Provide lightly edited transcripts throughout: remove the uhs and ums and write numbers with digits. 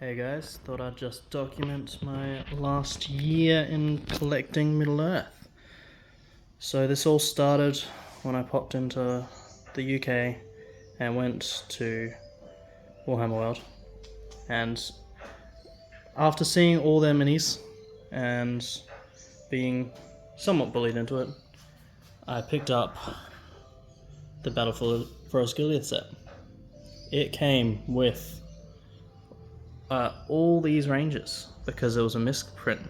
Hey guys, thought I'd just document my last year in collecting Middle-earth. So this all started when I popped into the UK and went to Warhammer World. And after seeing all their minis and being somewhat bullied into it, I picked up the Battle for Osgiliath set. It came with all these ranges because it was a misprint,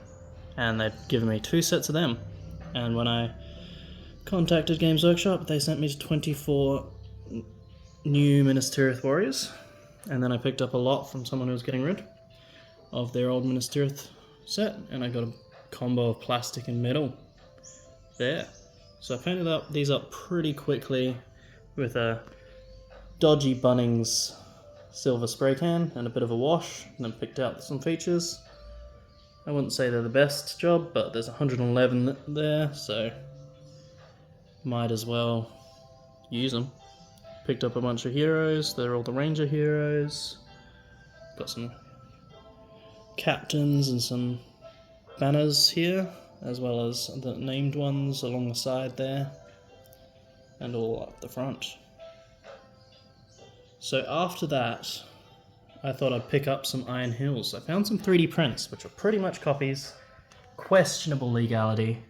and they'd given me 2 sets of them. And when I contacted Games Workshop, they sent me to 24 new Minas Tirith warriors, and then I picked up a lot from someone who was getting rid of their old Minas Tirith set, and I got a combo of plastic and metal there. So I painted these up pretty quickly with a dodgy Bunnings silver spray can and a bit of a wash, and then picked out some features. I wouldn't say they're the best job, but there's 111 there, so might as well use them. Picked up a bunch of heroes, they're all the ranger heroes. Got some captains and some banners here, as well as the named ones along the side there, and all up the front. So after that, I thought I'd pick up some Iron Hills. I found some 3D prints, which are pretty much copies, questionable legality,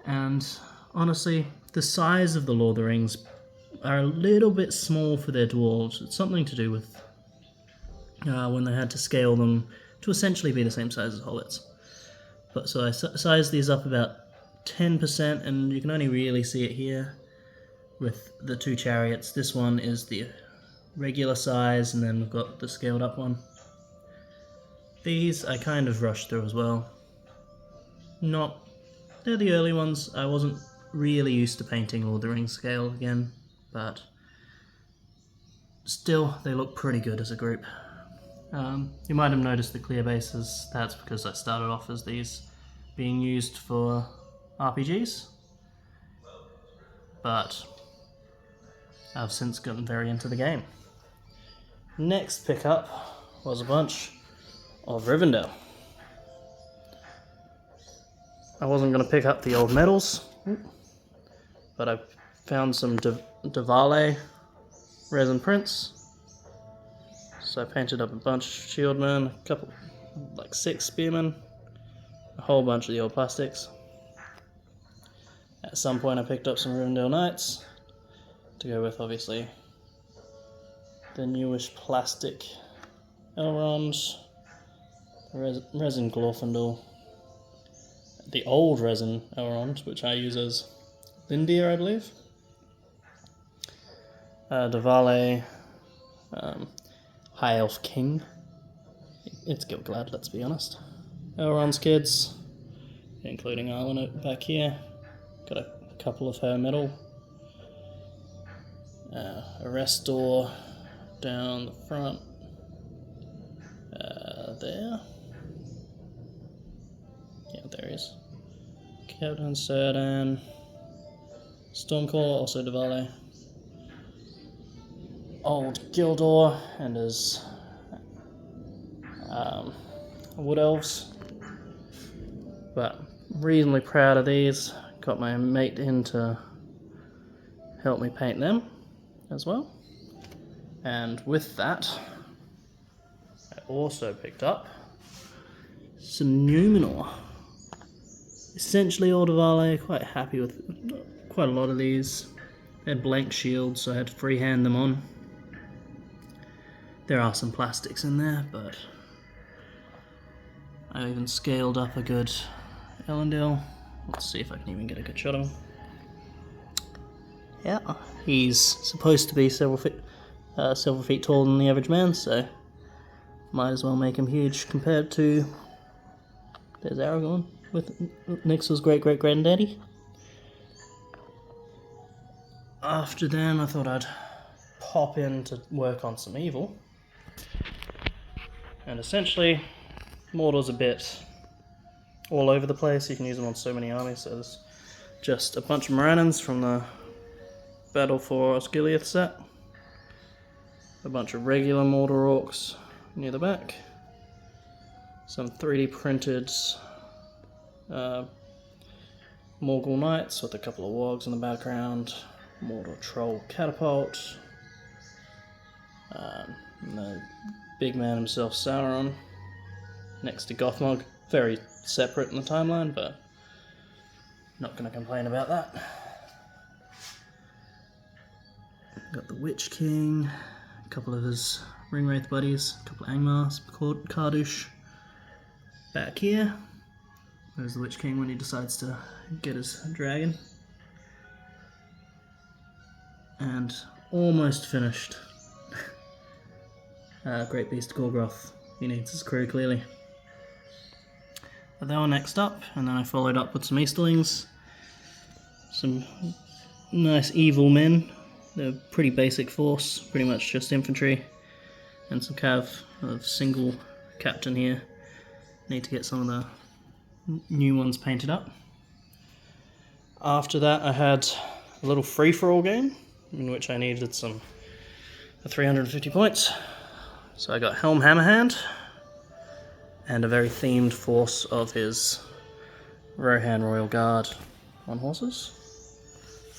and honestly, the size of the Lord of the Rings are a little bit small for their dwarves. It's something to do with when they had to scale them to essentially be the same size as hobbits. But so I sized these up about 10%, and you can only really see it here with the 2 chariots. This one is the regular size, and then we've got the scaled up one. These I kind of rushed through as well. They're the early ones. I wasn't really used to painting Lord of the Rings scale again, but still they look pretty good as a group. You might have noticed the clear bases. That's because I started off as these being used for RPGs, but I've since gotten very into the game. Next pickup was a bunch of Rivendell. I wasn't going to pick up the old medals, but I found some Duvale resin prints. So I painted up a bunch of shieldmen, a couple, like 6 spearmen, a whole bunch of the old plastics. At some point I picked up some Rivendell Knights to go with, obviously, the newish plastic Elrond, the resin Glorfindel, the old resin Elrond, which I use as Lindir, I believe, Duvale, High Elf King. It's Gilgalad, let's be honest. Elrond's kids, including Arlen back here. Got a couple of her metal. Arrestor down the front. There. Yeah, there he is. Captain Círdan. Stormcaller, also Duvale. Old Gildor and his Wood Elves. But reasonably proud of these. Got my mate in to help me paint them as well. And with that, I also picked up some Numenor. Essentially all Duvale, quite happy with quite a lot of these. They had blank shields, so I had to freehand them on. There are some plastics in there, but I even scaled up a good Elendil. Let's see if I can even get a good shot of him. Yeah, he's supposed to be several feet taller than the average man, so might as well make him huge compared to... There's Aragorn with Nyx's great-great-granddaddy. After then, I thought I'd pop in to work on some evil. And essentially, Mordor's a bit all over the place. You can use them on so many armies. So there's just a bunch of Morannons from the Battle for Osgiliath set. A bunch of regular Mordor orcs, near the back. Some 3D printed Morgul Knights with a couple of wargs in the background. Mordor Troll Catapult. And the big man himself, Sauron, next to Gothmog. Very separate in the timeline, but not going to complain about that. Got the Witch King, a couple of his Ringwraith buddies, a couple of Angmars, Kardush. Back here, there's the Witch King when he decides to get his dragon. And almost finished. Great Beast Gorgroth. He needs his crew clearly. But they were next up, and then I followed up with some Easterlings. Some nice evil men. They're pretty basic force, pretty much just infantry. And some cav of single captain here. Need to get some of the new ones painted up. After that I had a little free-for-all game in which I needed some 350 points. So I got Helm Hammerhand and a very themed force of his Rohan Royal Guard on horses.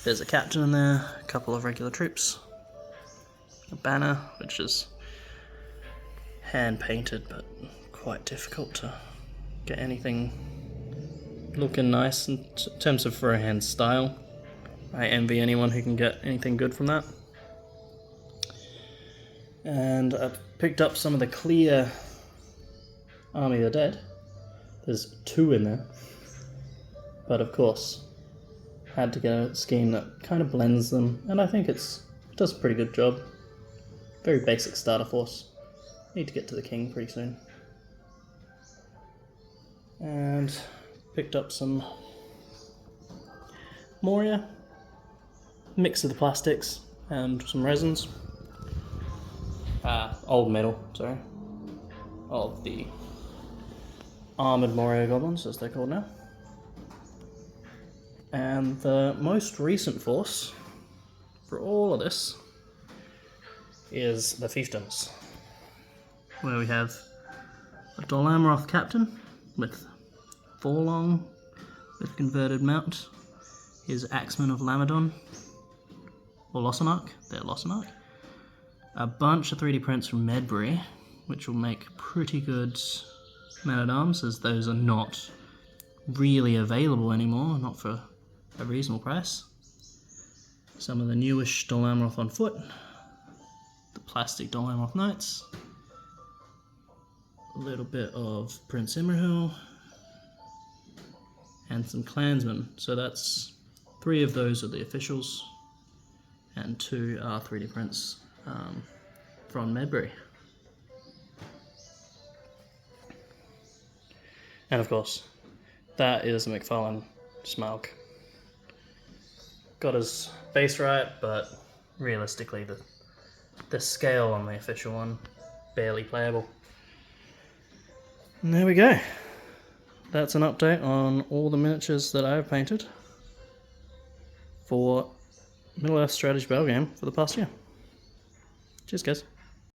There's a captain in there, a couple of regular troops, a banner which is hand painted but quite difficult to get anything looking nice in terms of Rohan style. I envy anyone who can get anything good from that. And I picked up some of the clear Army of the Dead. There's 2 in there, but of course had to get a scheme that kind of blends them, and I think it does a pretty good job. Very basic starter force. Need to get to the king pretty soon. And picked up some Moria, mix of the plastics and some resins. Old metal, sorry. Of the armoured Moria goblins, as they're called now. And the most recent force for all of this is the Fiefdoms, where we have a Dol Amroth captain with Forlong with converted mount, his Axeman of Lamadon, or Lossarnach, they're Lossarnach, a bunch of 3D prints from Medbury, which will make pretty good man-at-arms, as those are not really available anymore, not for a reasonable price. Some of the newish Dol Amroth on foot, the plastic Dol Amroth Knights, a little bit of Prince Imrahil, and some clansmen. So that's 3 of those are the officials, and 2 are 3D prints from Medbury. And of course, that is a McFarlane Smaug. Got his base right, but realistically the scale on the official one, barely playable. And there we go. That's an update on all the miniatures that I have painted for Middle-earth Strategy Battle Game for the past year. Cheers guys.